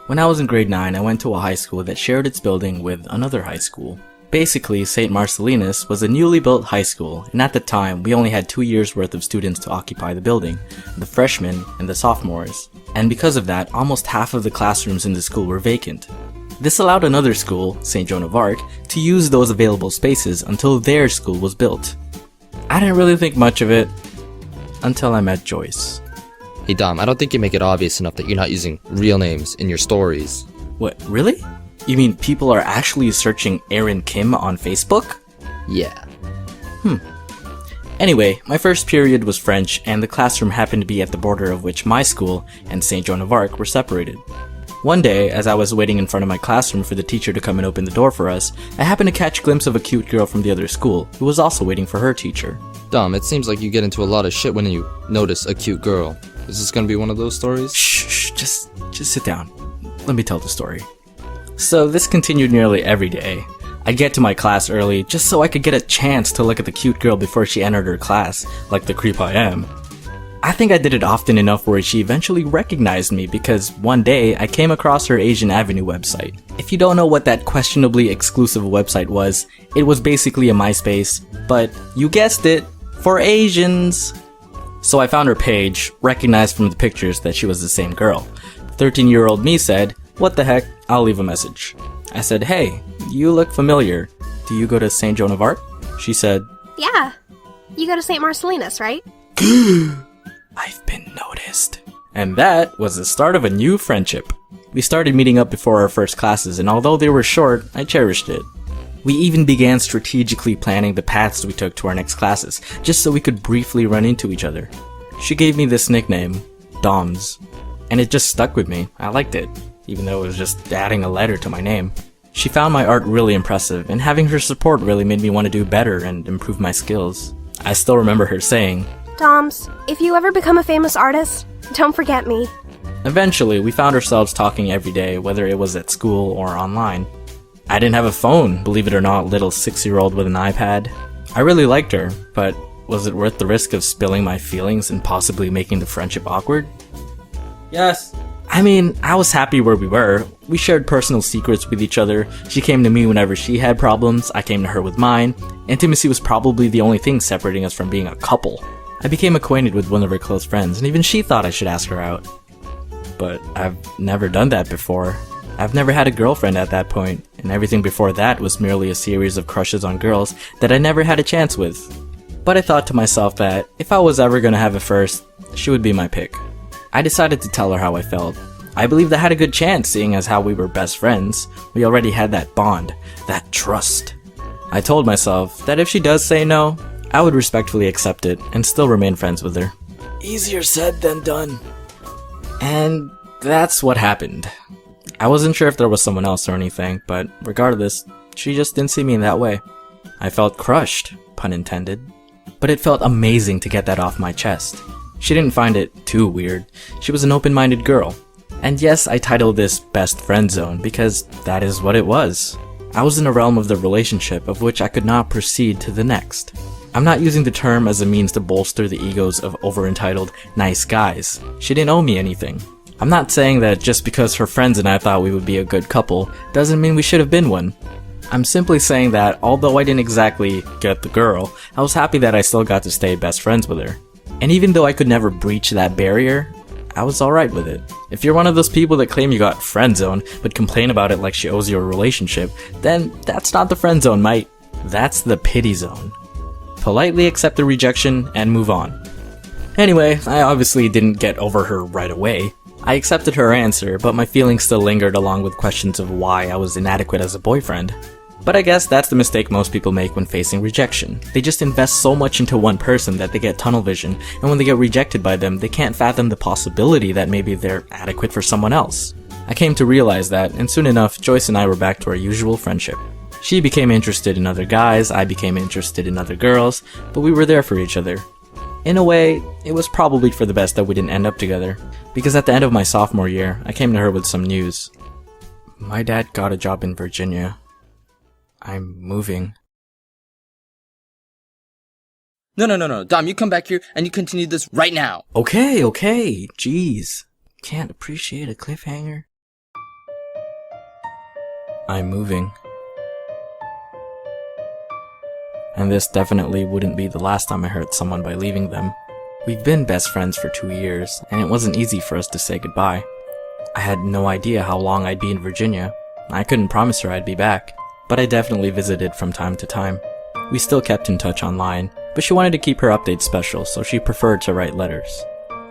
When I was in grade 9, I went to a high school that shared its building with another high school. Basically, St. Marcellinus was a newly built high school, and at the time, we only had 2 years worth of students to occupy the building, the freshmen and the sophomores. And because of that, almost half of the classrooms in the school were vacant. This allowed another school, St. Joan of Arc, to use those available spaces until their school was built. I didn't really think much of it, until I met Joyce. Hey Dom, I don't think you make it obvious enough that you're not using real names in your stories. What, really? You mean people are actually searching Aaron Kim on Facebook? Yeah. Anyway, my first period was French, and the classroom happened to be at the border of which my school and St. Joan of Arc were separated. One day, as I was waiting in front of my classroom for the teacher to come and open the door for us, I happened to catch a glimpse of a cute girl from the other school, who was also waiting for her teacher. Dom, it seems like you get into a lot of shit when you notice a cute girl. Is this gonna be one of those stories? Shh, just sit down. Let me tell the story. So this continued nearly every day. I'd get to my class early just so I could get a chance to look at the cute girl before she entered her class, like the creep I am. I think I did it often enough where she eventually recognized me because one day I came across her Asian Avenue website. If you don't know what that questionably exclusive website was, it was basically a MySpace, but you guessed it, for Asians. So I found her page, recognized from the pictures that she was the same girl. 13-year-old me said, "What the heck, I'll leave a message." I said, "Hey, you look familiar. Do you go to St. Joan of Arc?" She said, "Yeah. You go to St. Marcellinus, right?" "I've been noticed." And that was the start of a new friendship. We started meeting up before our first classes, and although they were short, I cherished it. We even began strategically planning the paths we took to our next classes, just so we could briefly run into each other. She gave me this nickname, Doms, and it just stuck with me. I liked it, even though it was just adding a letter to my name. She found my art really impressive, and having her support really made me want to do better and improve my skills. I still remember her saying, "Doms, if you ever become a famous artist, don't forget me." Eventually, we found ourselves talking every day, whether it was at school or online. I didn't have a phone, believe it or not, little 6-year-old with an iPad. I really liked her, but was it worth the risk of spilling my feelings and possibly making the friendship awkward? Yes. I mean, I was happy where we were. We shared personal secrets with each other. She came to me whenever she had problems, I came to her with mine. Intimacy was probably the only thing separating us from being a couple. I became acquainted with one of her close friends, and even she thought I should ask her out. But I've never done that before. I've never had a girlfriend at that point, and everything before that was merely a series of crushes on girls that I never had a chance with. But I thought to myself that if I was ever gonna have a first, she would be my pick. I decided to tell her how I felt. I believed I had a good chance, seeing as how we were best friends. We already had that bond, that trust. I told myself that if she does say no, I would respectfully accept it and still remain friends with her. Easier said than done. And that's what happened. I wasn't sure if there was someone else or anything, but regardless, she just didn't see me in that way. I felt crushed, pun intended. But it felt amazing to get that off my chest. She didn't find it too weird. She was an open-minded girl. And yes, I titled this Best Friend Zone because that is what it was. I was in a realm of the relationship of which I could not proceed to the next. I'm not using the term as a means to bolster the egos of over-entitled nice guys. She didn't owe me anything. I'm not saying that just because her friends and I thought we would be a good couple doesn't mean we should have been one. I'm simply saying that although I didn't exactly get the girl, I was happy that I still got to stay best friends with her. And even though I could never breach that barrier, I was alright with it. If you're one of those people that claim you got friend zoned but complain about it like she owes you a relationship, then that's not the friend zone, mate. That's the pity zone. Politely accept the rejection and move on. Anyway, I obviously didn't get over her right away. I accepted her answer, but my feelings still lingered along with questions of why I was inadequate as a boyfriend. But I guess that's the mistake most people make when facing rejection. They just invest so much into one person that they get tunnel vision, and when they get rejected by them, they can't fathom the possibility that maybe they're adequate for someone else. I came to realize that, and soon enough, Joyce and I were back to our usual friendship. She became interested in other guys, I became interested in other girls, but we were there for each other. In a way, it was probably for the best that we didn't end up together, because at the end of my sophomore year, I came to her with some news. My dad got a job in Virginia. I'm moving. No. Dom, you come back here and you continue this right now. Okay. Jeez. Can't appreciate a cliffhanger. I'm moving. And this definitely wouldn't be the last time I hurt someone by leaving them. We've been best friends for 2 years, and it wasn't easy for us to say goodbye. I had no idea how long I'd be in Virginia. I couldn't promise her I'd be back, but I definitely visited from time to time. We still kept in touch online, but she wanted to keep her updates special, so she preferred to write letters.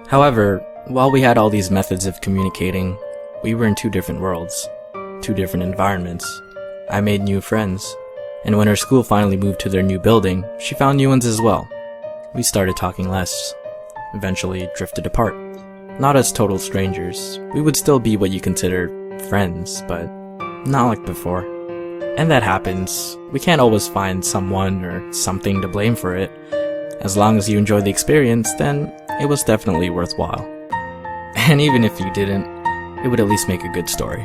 However, while we had all these methods of communicating, we were in 2 different worlds, 2 different environments. I made new friends, and when her school finally moved to their new building, she found new ones as well. We started talking less, eventually drifted apart. Not as total strangers, we would still be what you consider friends, but not like before. And that happens. We can't always find someone or something to blame for it. As long as you enjoy the experience, then it was definitely worthwhile. And even if you didn't, it would at least make a good story.